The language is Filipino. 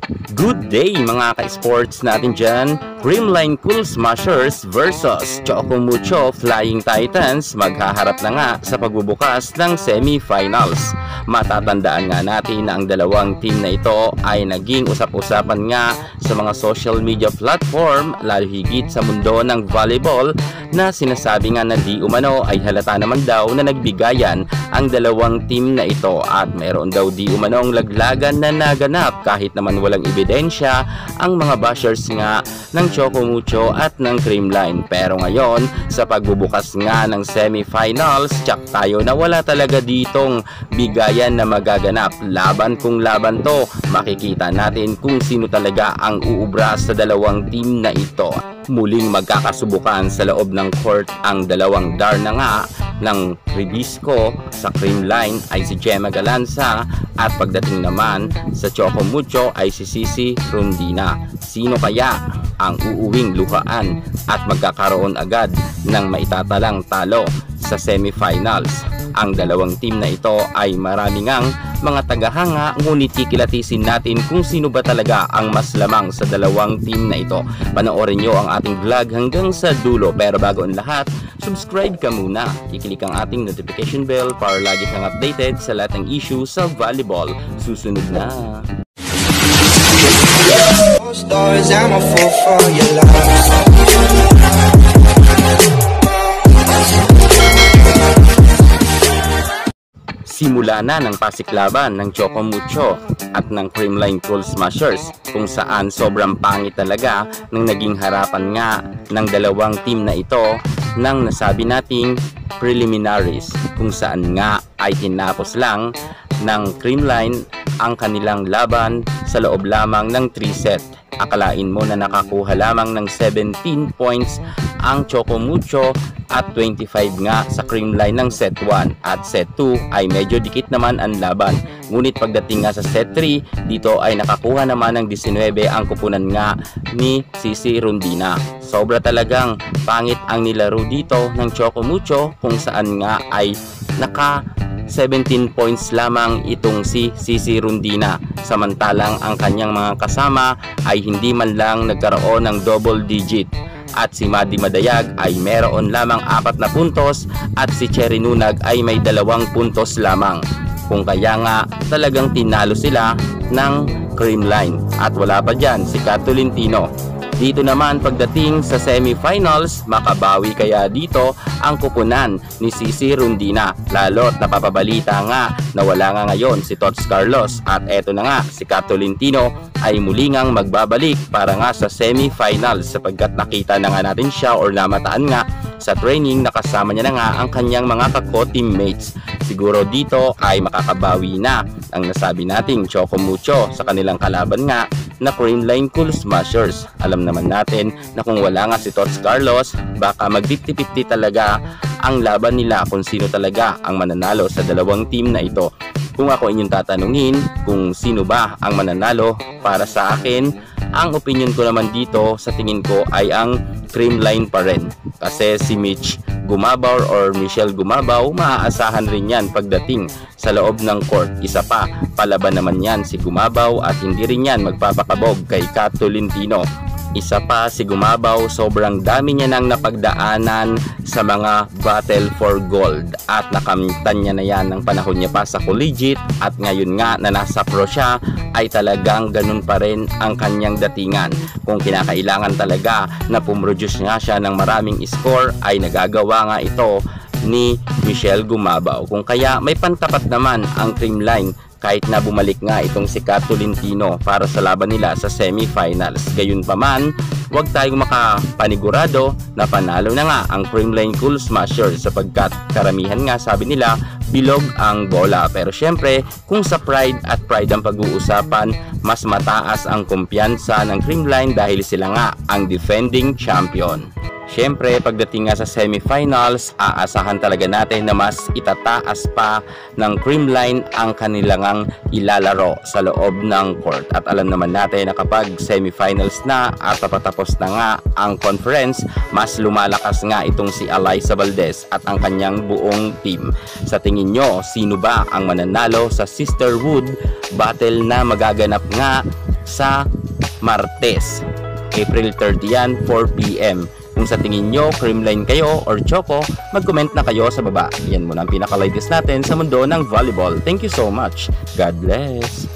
Good day mga ka-sports natin dyan. Creamline Cool Smashers versus Choco Mucho Flying Titans maghaharap na nga sa pagbubukas ng semi-finals. Matatandaan nga natin na ang dalawang team na ito ay naging usap-usapan nga sa mga social media platform, lalo higit sa mundo ng volleyball, na sinasabi nga na di umano ay halata naman daw na nagbigayan ang dalawang team na ito at meron daw di umanong laglagan na naganap kahit naman walang ebidensya ang mga bashers nga ng Choco Mucho at ng Creamline. Pero ngayon sa pagbubukas nga ng semi-finals, tsak tayo na wala talaga ditong bigayan na magaganap. Laban kung laban to, makikita natin kung sino talaga ang uubra sa dalawang team na ito. Muling magkakasubukan sa loob ng court ang dalawang Darna nga ng Ribisco. Sa Creamline ay si Gemma Galanza at pagdating naman sa Choco Mucho ay si Sisi Rondina. Sino kaya ang uuwing luhaan at magkakaroon agad ng maitatalang talo sa semifinals? Ang dalawang team na ito ay marami ngang mga tagahanga, ngunit kikilatisin natin kung sino ba talaga ang mas lamang sa dalawang team na ito. Panoorin nyo ang ating vlog hanggang sa dulo, pero bago ang lahat, subscribe ka muna. Ikilik ang ating notification bell para lagi kang updated sa lahat ng issue sa volleyball. Susunod na. Simula na ng pasiklaban ng Choco Mucho at ng Creamline Cool Smashers, kung saan sobrang pangit talaga ng naging harapan nga ng dalawang team na ito ng nasabi nating preliminaries, kung saan nga ay tinapos lang ng Creamline ang kanilang laban sa loob lamang ng 3 set. Akalain mo na nakakuha lamang ng 17 points ang Choco Mucho at 25 nga sa Creamline ng set 1, at set 2 ay medyo dikit naman ang laban. Ngunit pagdating nga sa set 3, dito ay nakakuha naman ng 19 ang kupunan nga ni Sisi Rondina. Sobra talagang pangit ang nilaro dito ng Choco Mucho, kung saan nga ay naka 17 points lamang itong si Sisi Rondina, samantalang ang kanyang mga kasama ay hindi man lang nagkaroon ng double digit. At si Madi Madayag ay meron lamang 4 na puntos at si Cherry Nunag ay may 2 puntos lamang. Kung kaya nga talagang tinalo sila ng Creamline. At wala pa dyan si Kat Tolentino. Dito naman pagdating sa semifinals, makabawi kaya dito ang kupunan ni Sisi Rondina, lalo't napapabalita nga na wala nga ngayon si Tots Carlos, at eto na nga si Kat Tolentino ay muli ngang magbabalik para nga sa semifinals, sapagkat nakita na nga natin siya or namataan nga sa training na kasama niya na nga ang kanyang mga kako-teammates. Siguro dito ay makakabawi na ang nasabi nating Choco Mucho sa kanilang kalaban nga na Creamline Cool Smashers. Alam naman natin na kung wala nga si Tots Carlos, baka mag-50-50 talaga ang laban nila kung sino talaga ang mananalo sa dalawang team na ito. Kung ako inyong tatanungin kung sino ba ang mananalo, para sa akin, ang opinion ko naman dito sa tingin ko ay ang Creamline pa rin. Kasi si Mitch Gumabaw or Michelle Gumabaw, maaasahan rin yan pagdating sa loob ng court. Isa pa, palaban naman yan si Gumabaw at hindi rin yan magpapakabog kay Kat Tolentino. Isa pa, si Gumabaw, sobrang dami niya nang napagdaanan sa mga battle for gold at nakamtan niya na yan ng panahon niya pa sa collegiate, at ngayon nga na nasa pro siya ay talagang ganun pa rin ang kanyang datingan. Kung kinakailangan talaga na pumroduce nga siya ng maraming score, ay nagagawa nga ito ni Michelle Gumabaw. Kung kaya may pantapat naman ang Creamline kahit na bumalik nga itong si Kat Tolentino para sa laban nila sa semifinals. Gayunpaman, huwag tayong makapanigurado na panalo na nga ang Creamline Cool Smashers, sapagkat karamihan nga sabi nila bilog ang bola. Pero syempre, kung sa pride at pride ang pag-uusapan, mas mataas ang kumpiyansa ng Creamline dahil sila nga ang defending champion. Syempre, pagdating nga sa semifinals, aasahan talaga natin na mas itataas pa ng Creamline ang kanilang ilalaro sa loob ng court. At alam naman natin na kapag semifinals na at tapos na nga ang conference, mas lumalakas nga itong si Alyssa Valdez at ang kanyang buong team. Sa tingin nyo, sino ba ang mananalo sa sisterhood battle na magaganap nga sa Martes. April 30 yan, 4 p.m. Kung sa tingin nyo, creamline kayo or choco, mag-comment na kayo sa baba. Yan muna ang pinaka-latest natin sa mundo ng volleyball. Thank you so much. God bless.